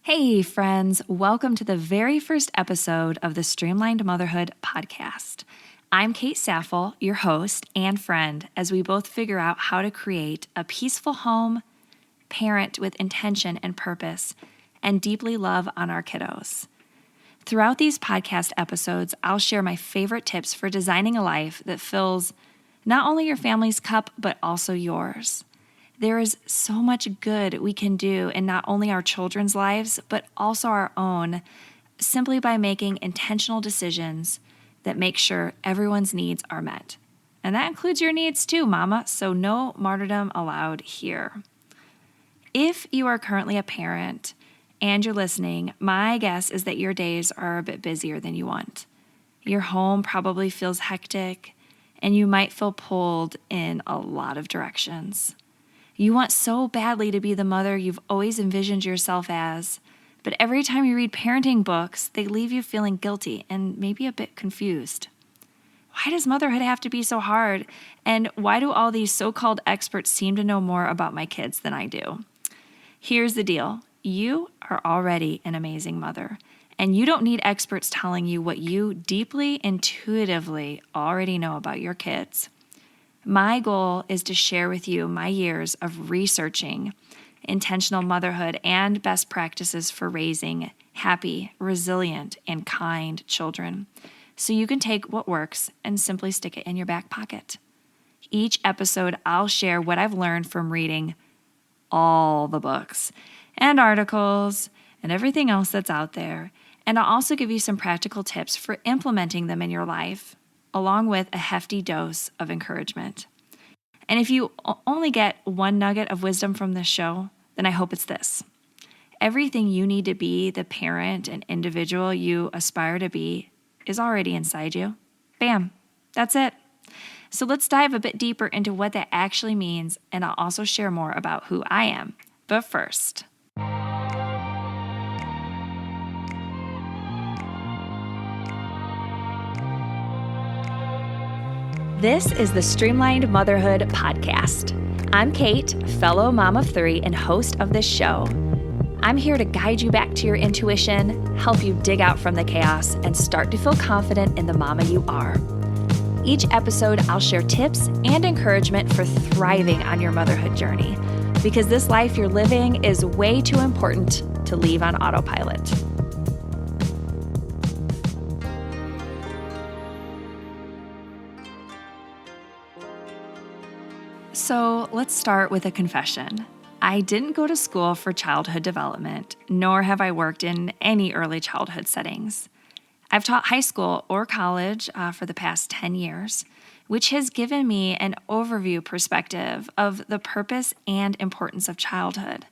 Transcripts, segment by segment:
Hey, friends, welcome to the very first episode of the Streamlined Motherhood Podcast. I'm Kate Saffle, your host and friend, as we both figure out how to create a peaceful home, parent with intention and purpose, and deeply love on our kiddos. Throughout these podcast episodes, I'll share my favorite tips for designing a life that fills not only your family's cup, but also yours. There is so much good we can do in not only our children's lives, but also our own, simply by making intentional decisions that make sure everyone's needs are met. And that includes your needs too, mama, so no martyrdom allowed here. If you are currently a parent and you're listening, my guess is that your days are a bit busier than you want. Your home probably feels hectic, and you might feel pulled in a lot of directions. You want so badly to be the mother you've always envisioned yourself as, but every time you read parenting books, they leave you feeling guilty and maybe a bit confused. Why does motherhood have to be so hard? And why do all these so-called experts seem to know more about my kids than I do? Here's the deal. You are already an amazing mother, and you don't need experts telling you what you deeply, intuitively already know about your kids. My goal is to share with you my years of researching intentional motherhood and best practices for raising happy, resilient, and kind children, so you can take what works and simply stick it in your back pocket. Each episode, I'll share what I've learned from reading all the books and articles and everything else that's out there, and I'll also give you some practical tips for implementing them in your life, along with a hefty dose of encouragement. And if you only get one nugget of wisdom from this show, then I hope it's this. Everything you need to be the parent and individual you aspire to be is already inside you. Bam, that's it. So let's dive a bit deeper into what that actually means, and I'll also share more about who I am. But first, this is the Streamlined Motherhood Podcast. I'm Kate, fellow mom of three and host of this show. I'm here to guide you back to your intuition, help you dig out from the chaos, and start to feel confident in the mama you are. Each episode, I'll share tips and encouragement for thriving on your motherhood journey, because this life you're living is way too important to leave on autopilot. So let's start with a confession. I didn't go to school for childhood development, nor have I worked in any early childhood settings. I've taught high school or college for the past 10 years, which has given me an overview perspective of the purpose and importance of childhood.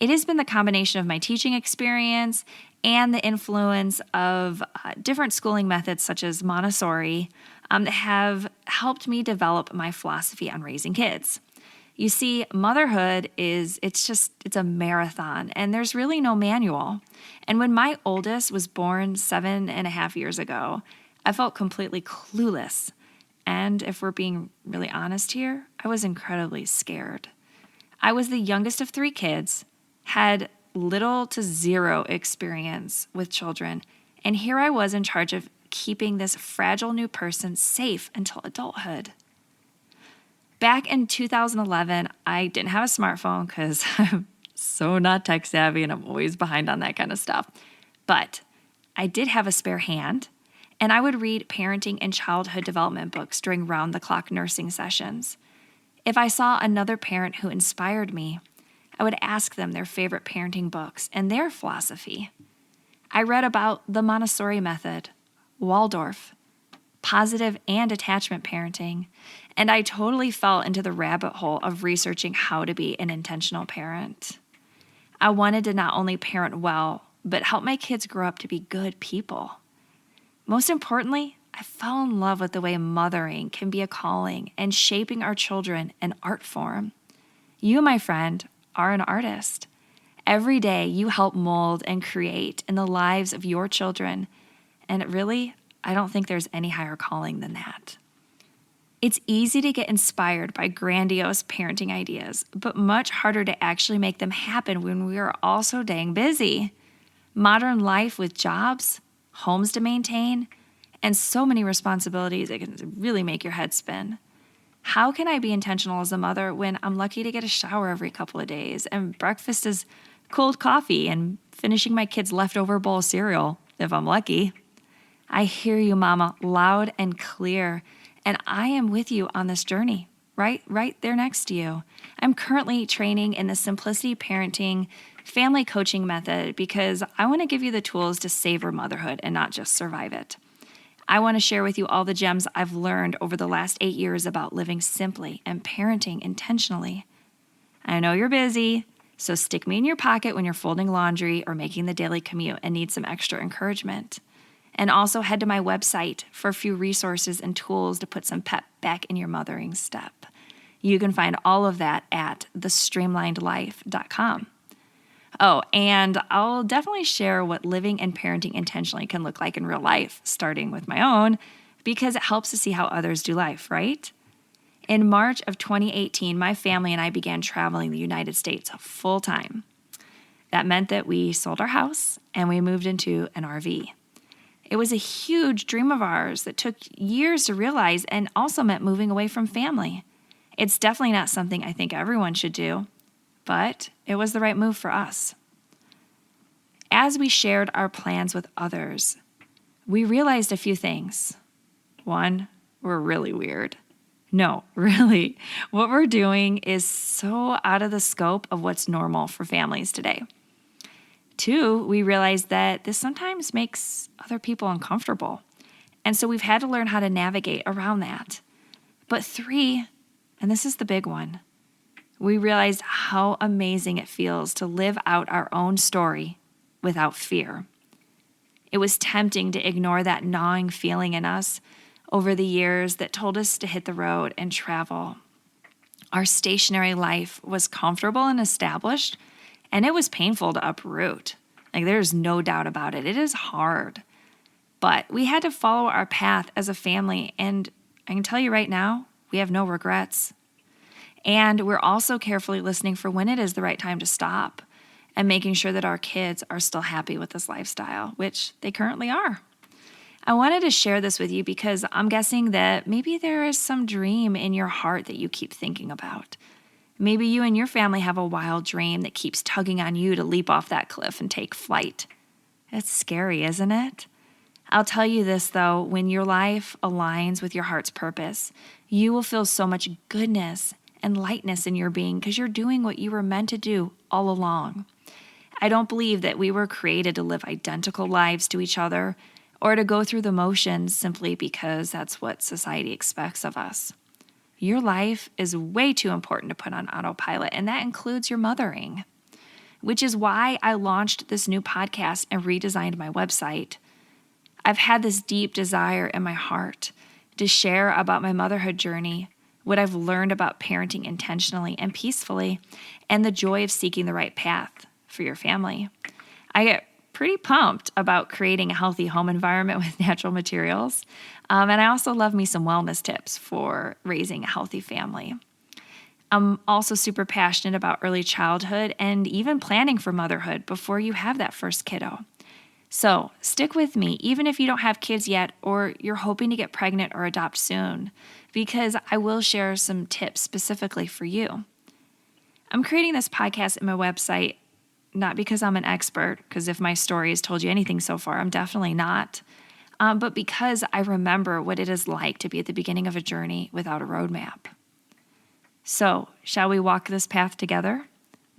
It has been the combination of my teaching experience and the influence of different schooling methods such as Montessori that have helped me develop my philosophy on raising kids. You see, motherhood it's a marathon, and there's really no manual. And when my oldest was born 7.5 years ago, I felt completely clueless. And if we're being really honest here, I was incredibly scared. I was the youngest of three kids, had little to zero experience with children, and here I was in charge of keeping this fragile new person safe until adulthood. Back in 2011, I didn't have a smartphone because I'm so not tech savvy and I'm always behind on that kind of stuff. But I did have a spare hand, and I would read parenting and childhood development books during round-the-clock nursing sessions. If I saw another parent who inspired me, I would ask them their favorite parenting books and their philosophy. I read about the Montessori method, Waldorf, positive and attachment parenting, and I totally fell into the rabbit hole of researching how to be an intentional parent. I wanted to not only parent well, but help my kids grow up to be good people. Most importantly, I fell in love with the way mothering can be a calling and shaping our children an art form. You, my friend, are an artist. Every day you help mold and create in the lives of your children, and really, I don't think there's any higher calling than that. It's easy to get inspired by grandiose parenting ideas, but much harder to actually make them happen when we are all so dang busy. Modern life with jobs, homes to maintain, and so many responsibilities, it can really make your head spin. How can I be intentional as a mother when I'm lucky to get a shower every couple of days and breakfast is cold coffee and finishing my kids' leftover bowl of cereal, if I'm lucky? I hear you, Mama, loud and clear, and I am with you on this journey, right there next to you. I'm currently training in the Simplicity Parenting family coaching method because I want to give you the tools to savor motherhood and not just survive it. I want to share with you all the gems I've learned over the last 8 years about living simply and parenting intentionally. I know you're busy, so stick me in your pocket when you're folding laundry or making the daily commute and need some extra encouragement. And also head to my website for a few resources and tools to put some pep back in your mothering step. You can find all of that at thestreamlinedlife.com. Oh, and I'll definitely share what living and parenting intentionally can look like in real life, starting with my own, because it helps to see how others do life, right? In March of 2018, my family and I began traveling the United States full time. That meant that we sold our house and we moved into an RV. It was a huge dream of ours that took years to realize and also meant moving away from family. It's definitely not something I think everyone should do, but it was the right move for us. As we shared our plans with others, we realized a few things. One, we're really weird. No, really, what we're doing is so out of the scope of what's normal for families today. Two, we realized that this sometimes makes other people uncomfortable, and so we've had to learn how to navigate around that. But three, and this is the big one, we realized how amazing it feels to live out our own story without fear. It was tempting to ignore that gnawing feeling in us over the years that told us to hit the road and travel. Our stationary life was comfortable and established, and it was painful to uproot. There's no doubt about it. It is hard. But we had to follow our path as a family, and I can tell you right now, we have no regrets. And we're also carefully listening for when it is the right time to stop and making sure that our kids are still happy with this lifestyle, which they currently are. I wanted to share this with you because I'm guessing that maybe there is some dream in your heart that you keep thinking about. Maybe you and your family have a wild dream that keeps tugging on you to leap off that cliff and take flight. It's scary, isn't it? I'll tell you this, though, when your life aligns with your heart's purpose, you will feel so much goodness and lightness in your being because you're doing what you were meant to do all along. I don't believe that we were created to live identical lives to each other or to go through the motions simply because that's what society expects of us. Your life is way too important to put on autopilot, and that includes your mothering, which is why I launched this new podcast and redesigned my website. I've had this deep desire in my heart to share about my motherhood journey, what I've learned about parenting intentionally and peacefully, and the joy of seeking the right path for your family. I get pretty pumped about creating a healthy home environment with natural materials, and I also love me some wellness tips for raising a healthy family. I'm also super passionate about early childhood and even planning for motherhood before you have that first kiddo. So stick with me, even if you don't have kids yet or you're hoping to get pregnant or adopt soon, because I will share some tips specifically for you. I'm creating this podcast in my website, not because I'm an expert, because if my story has told you anything so far, I'm definitely not, but because I remember what it is like to be at the beginning of a journey without a roadmap. So, shall we walk this path together?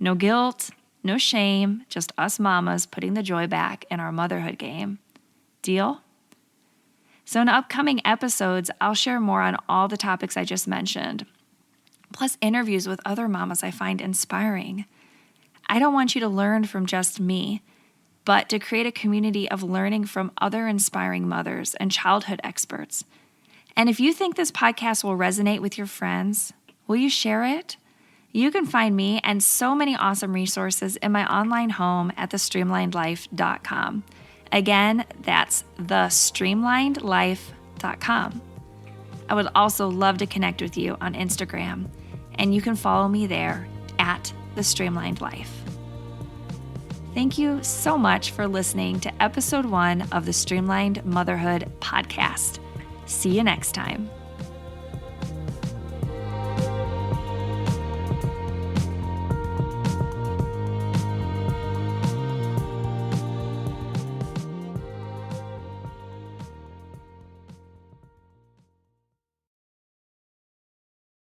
No guilt, no shame, just us mamas putting the joy back in our motherhood game. Deal? So in upcoming episodes, I'll share more on all the topics I just mentioned, plus interviews with other mamas I find inspiring. I don't want you to learn from just me, but to create a community of learning from other inspiring mothers and childhood experts. And if you think this podcast will resonate with your friends, will you share it? You can find me and so many awesome resources in my online home at thestreamlinedlife.com. Again, that's thestreamlinedlife.com. I would also love to connect with you on Instagram, and you can follow me there at thestreamlinedlife. Thank you so much for listening to episode 1 of the Streamlined Motherhood Podcast. See you next time.